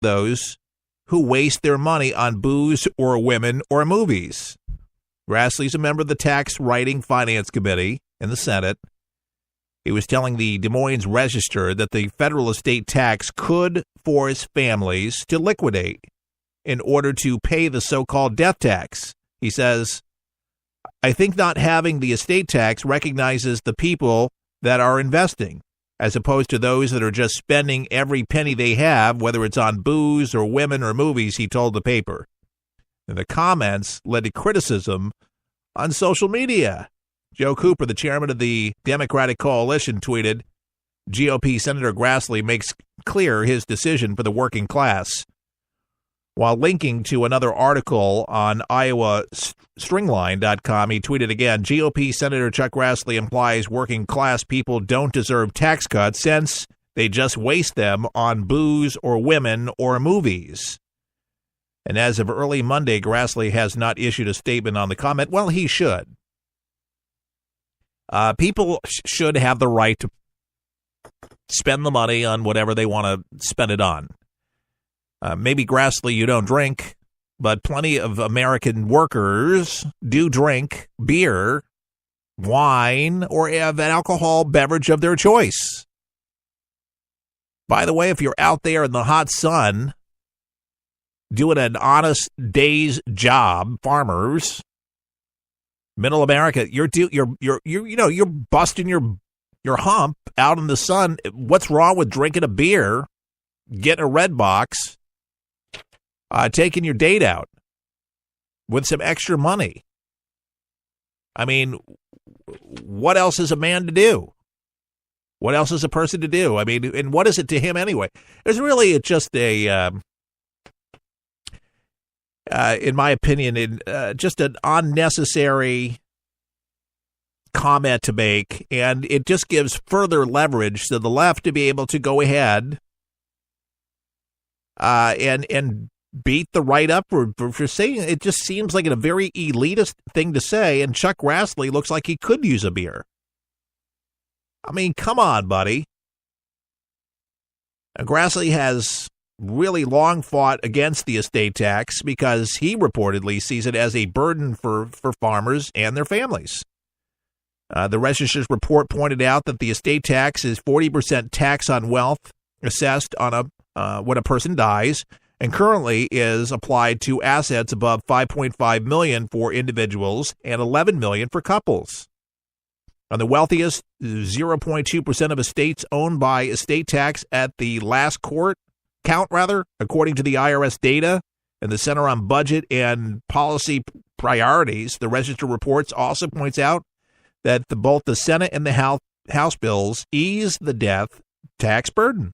those who waste their money on booze or women or movies. Grassley's a member of the Tax Writing Finance Committee in the Senate. He was telling the Des Moines Register that the federal estate tax could force families to liquidate in order to pay the so-called death tax. He says, I think not having the estate tax recognizes the people that are investing, as opposed to those that are just spending every penny they have, whether it's on booze or women or movies, he told the paper. And the comments led to criticism on social media. Joe Cooper, the chairman of the Democratic Coalition, tweeted, GOP Senator Grassley makes clear his decision for the working class, while linking to another article on iowastringline.com. He tweeted again, GOP Senator Chuck Grassley implies working class people don't deserve tax cuts since they just waste them on booze or women or movies. And as of early Monday, Grassley has not issued a statement on the comment. Well, he should. People should have the right to spend the money on whatever they want to spend it on. Maybe, Grassley, you don't drink, but plenty of American workers do drink beer, wine, or have an alcohol beverage of their choice. By the way, if you're out there in the hot sun doing an honest day's job, farmers, Middle America, you're busting your hump out in the sun. What's wrong with drinking a beer, getting a Red Box, taking your date out with some extra money? I mean, what else is a man to do? What else is a person to do? I mean, and what is it to him anyway? It's really just a, in my opinion, just an unnecessary comment to make, and it just gives further leverage to the left to be able to go ahead and beat the right up for saying it. Just seems like a very elitist thing to say, and Chuck Grassley looks like he could use a beer. I mean, come on, buddy. Now, Grassley has really long fought against the estate tax because he reportedly sees it as a burden for farmers and their families. The Register's report pointed out that the estate tax is 40% tax on wealth assessed on when a person dies, and currently is applied to assets above $5.5 million for individuals and $11 million for couples. On the wealthiest, 0.2% of estates owned by estate tax at the last count, according to the IRS data and the Center on Budget and Policy Priorities. The Register reports also points out that both the Senate and the House bills ease the death tax burden.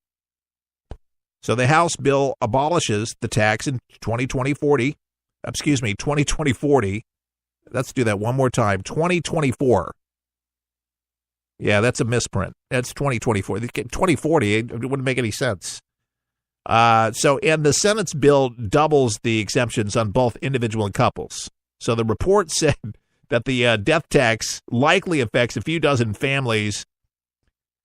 So the House bill abolishes the tax in 2040. Let's do that one more time. 2024. Yeah, that's a misprint. That's 2024. 2040, it wouldn't make any sense. And the Senate's bill doubles the exemptions on both individual and couples. So the report said that the death tax likely affects a few dozen families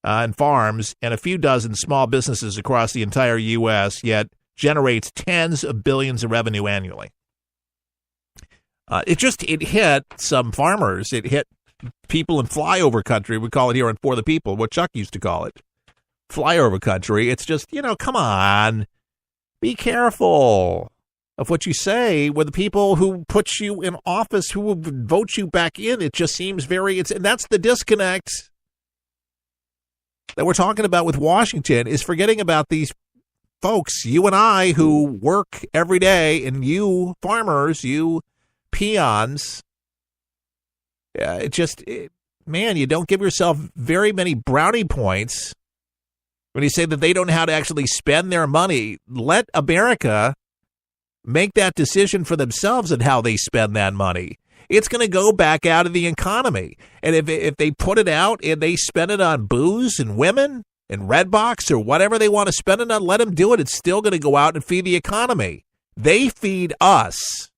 and farms and a few dozen small businesses across the entire U.S., yet generates tens of billions of revenue annually. It hit some farmers. It hit people in flyover country. We call it here on For the People, what Chuck used to call it. Flyover country. It's just, come on. Be careful of what you say with the people who put you in office, who will vote you back in. It just seems and that's the disconnect that we're talking about with Washington, is forgetting about these folks, you and I, who work every day, and you farmers, you peons. Man, you don't give yourself very many brownie points when you say that they don't know how to actually spend their money. Let America make that decision for themselves and how they spend that money. It's going to go back out of the economy. And if they put it out and they spend it on booze and women and Redbox or whatever they want to spend it on, let them do it. It's still going to go out and feed the economy. They feed us.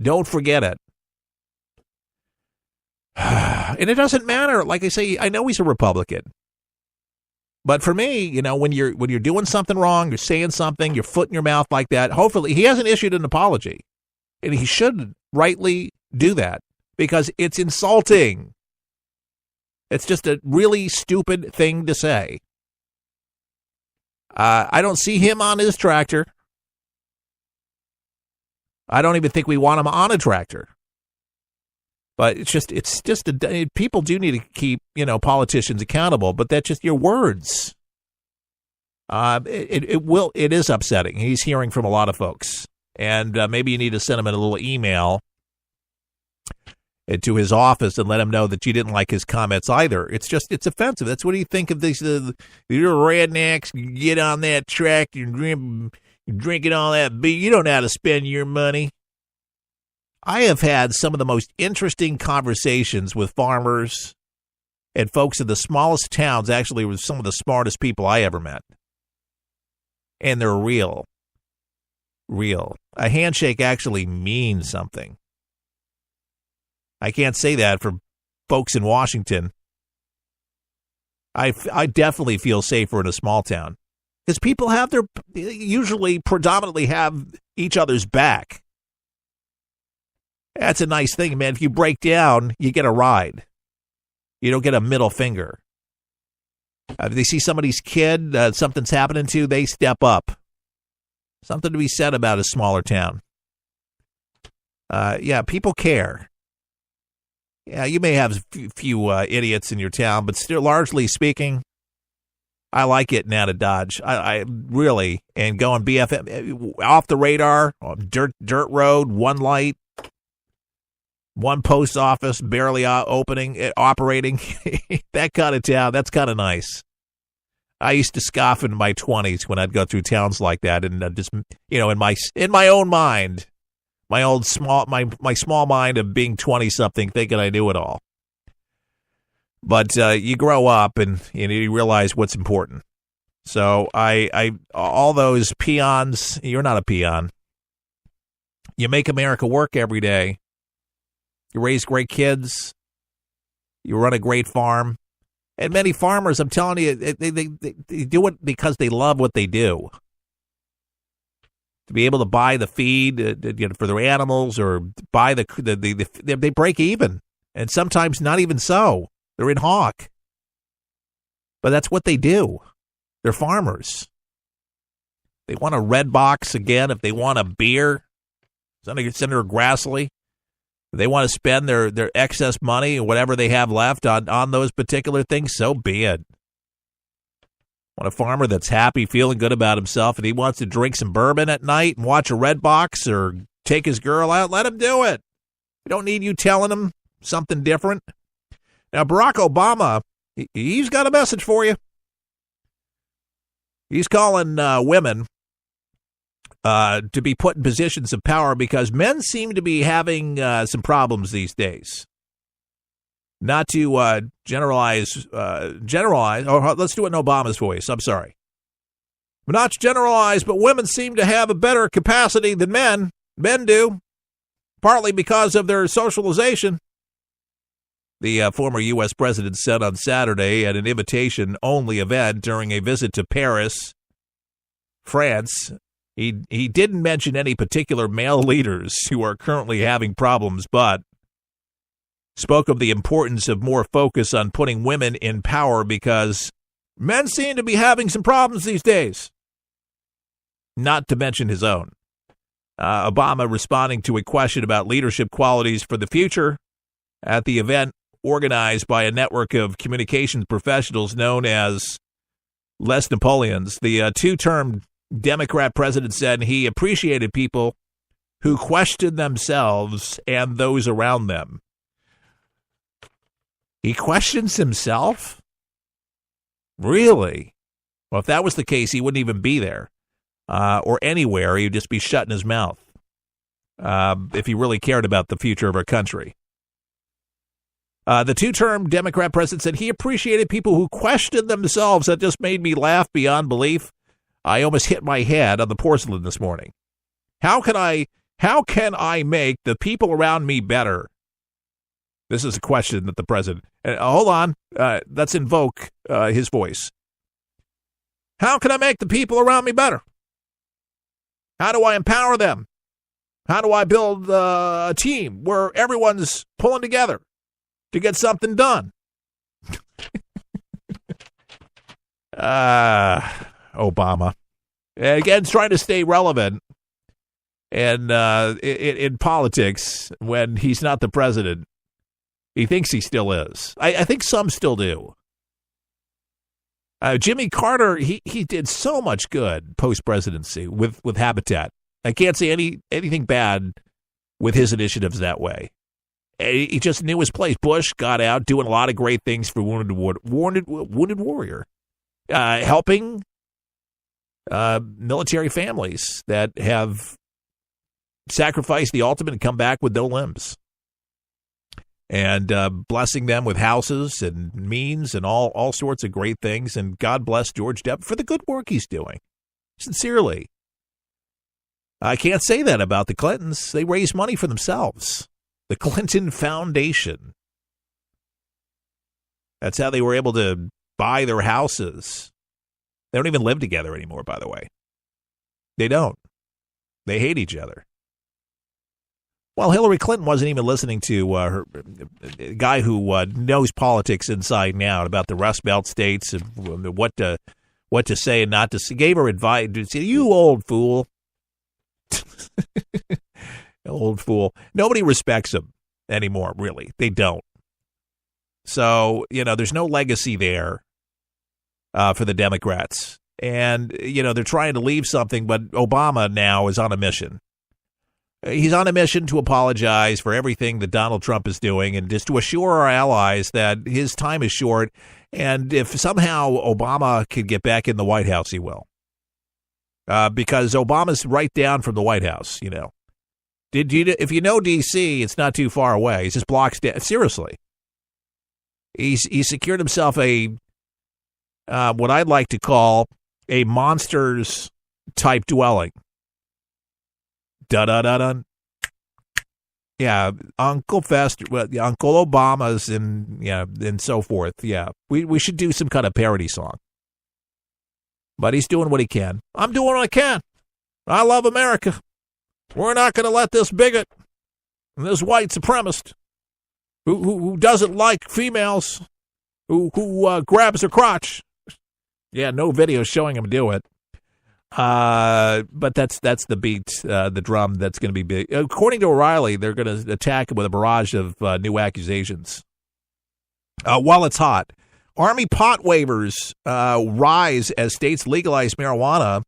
Don't forget it. And it doesn't matter. Like I say, I know he's a Republican. But for me, when you're doing something wrong, you're saying something, your foot in your mouth like that, hopefully he hasn't issued an apology. And he should rightly do that because it's insulting. It's just a really stupid thing to say. I don't see him on his tractor. I don't even think we want him on a tractor. But people do need to keep, politicians accountable, but that's just your words. It is upsetting. He's hearing from a lot of folks. And maybe you need to send him a little email to his office and let him know that you didn't like his comments either. It's offensive. That's what do you think of these you're rednecks, you get on that tractor and drinking all that beer. You don't know how to spend your money. I have had some of the most interesting conversations with farmers and folks in the smallest towns, actually with some of the smartest people I ever met. And they're real. Real. A handshake actually means something. I can't say that for folks in Washington. I definitely feel safer in a small town because people usually predominantly have each other's back. That's a nice thing, man. If you break down, you get a ride. You don't get a middle finger. If they see somebody's kid, something's happening to, they step up. Something to be said about a smaller town. People care. Yeah, you may have a few idiots in your town, but still, largely speaking, I like getting out of Dodge. I really, and going BFM, off the radar, dirt road, one light. One post office barely operating. That kind of town, that's kind of nice. I used to scoff in my 20s when I'd go through towns like that, and just in my own mind, my small mind of being 20-something, thinking I knew it all. But you grow up and you realize what's important. So I all those peons, you're not a peon. You make America work every day. You raise great kids. You run a great farm. And many farmers, I'm telling you, they do it because they love what they do. To be able to buy the feed for their animals or buy they break even. And sometimes not even so. They're in hawk. But that's what they do. They're farmers. They want a red box again. If they want a beer, Senator Grassley. They want to spend their excess money or whatever they have left on those particular things, so be it. Want a farmer that's happy, feeling good about himself, and he wants to drink some bourbon at night and watch a Red Box or take his girl out, let him do it. We don't need you telling him something different. Now, Barack Obama, he's got a message for you. He's calling women to be put in positions of power because men seem to be having some problems these days. Not to generalize, or let's do it in Obama's voice. I'm sorry. Not to generalize, but women seem to have a better capacity than men. Men do, partly because of their socialization. The former U.S. president said on Saturday at an invitation-only event during a visit to Paris, France. He didn't mention any particular male leaders who are currently having problems, but spoke of the importance of more focus on putting women in power because men seem to be having some problems these days. Not to mention his own. Obama responding to a question about leadership qualities for the future at the event organized by a network of communications professionals known as Les Napoleons. The two-term Democrat president said he appreciated people who questioned themselves and those around them. He questions himself? Really? Well, if that was the case, he wouldn't even be there or anywhere. He'd just be shutting his mouth if he really cared about the future of our country. The two-term Democrat president said he appreciated people who questioned themselves. That just made me laugh beyond belief. I almost hit my head on the porcelain this morning. How can I make the people around me better? This is a question that the president. Hold on. Let's invoke his voice. How can I make the people around me better? How do I empower them? How do I build a team where everyone's pulling together to get something done? Obama. Again, trying to stay relevant and in politics when he's not the president. He thinks he still is. I think some still do. Jimmy Carter, he did so much good post-presidency with Habitat. I can't say anything bad with his initiatives that way. He just knew his place. Bush got out doing a lot of great things for Wounded Warrior, helping military families that have sacrificed the ultimate and come back with no limbs. And blessing them with houses and means and all sorts of great things. And God bless George W. for the good work he's doing. Sincerely. I can't say that about the Clintons. They raise money for themselves. The Clinton Foundation. That's how they were able to buy their houses. They don't even live together anymore, by the way. They don't. They hate each other. Well, Hillary Clinton wasn't even listening to her guy who knows politics inside and out about the Rust Belt states and what to say and not to say. Gave her advice. You old fool. Old fool. Nobody respects him anymore, really. They don't. So, there's no legacy there for the Democrats. And, they're trying to leave something, but Obama now is on a mission. He's on a mission to apologize for everything that Donald Trump is doing and just to assure our allies that his time is short. And if somehow Obama could get back in the White House, he will. Because Obama's right down from the White House, If you know D.C., it's not too far away. He's just blocks down. Seriously. He secured himself a what I'd like to call a monsters-type dwelling. Da-da-da-dun. Yeah, Uncle Obama's and so forth. Yeah, we should do some kind of parody song. But he's doing what he can. I'm doing what I can. I love America. We're not going to let this bigot, this white supremacist, who doesn't like females, who grabs her crotch. Yeah, no video showing him do it. But that's the beat, the drum that's going to be big. According to O'Reilly, they're going to attack him with a barrage of new accusations. While it's hot, Army pot waivers rise as states legalize marijuana.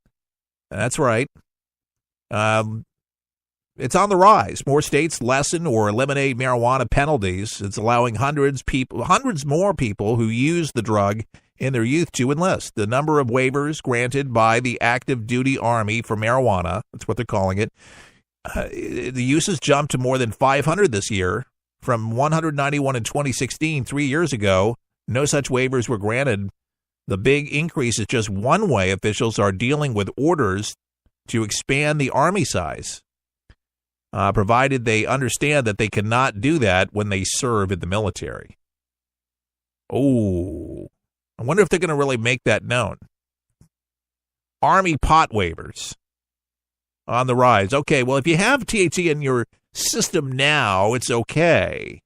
That's right. It's on the rise. More states lessen or eliminate marijuana penalties. It's allowing hundreds more people who use the drug in their youth to enlist. The number of waivers granted by the active duty Army for marijuana, that's what they're calling it, the uses jumped to more than 500 this year from 191 in 2016, 3 years ago. No such waivers were granted. The big increase is just one way officials are dealing with orders to expand the Army size, provided they understand that they cannot do that when they serve in the military. Oh, I wonder if they're going to really make that known. Army pot waivers on the rise. Okay, well, if you have THC in your system now, it's okay.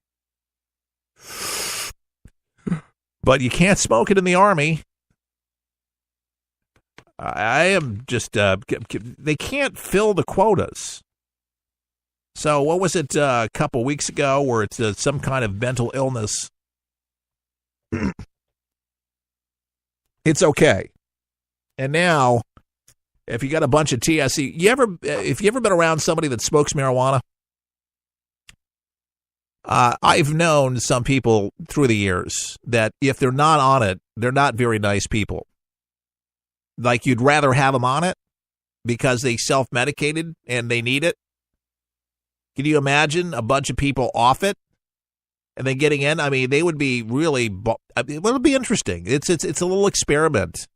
But you can't smoke it in the Army. I am just, they can't fill the quotas. So what was it a couple weeks ago where it's some kind of mental illness? It's okay. And now, if you got a bunch of THC, if you ever been around somebody that smokes marijuana? I've known some people through the years that if they're not on it, they're not very nice people. Like you'd rather have them on it because they self-medicated and they need it. Can you imagine a bunch of people off it and then getting in? I mean, they would be really, it would be interesting. It's a little experiment.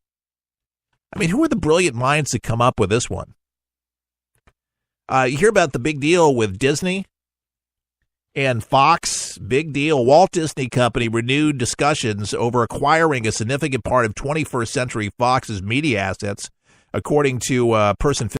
I mean, who are the brilliant minds that come up with this one? You hear about the big deal with Disney? And Fox, big deal. Walt Disney Company renewed discussions over acquiring a significant part of 21st Century Fox's media assets, according to person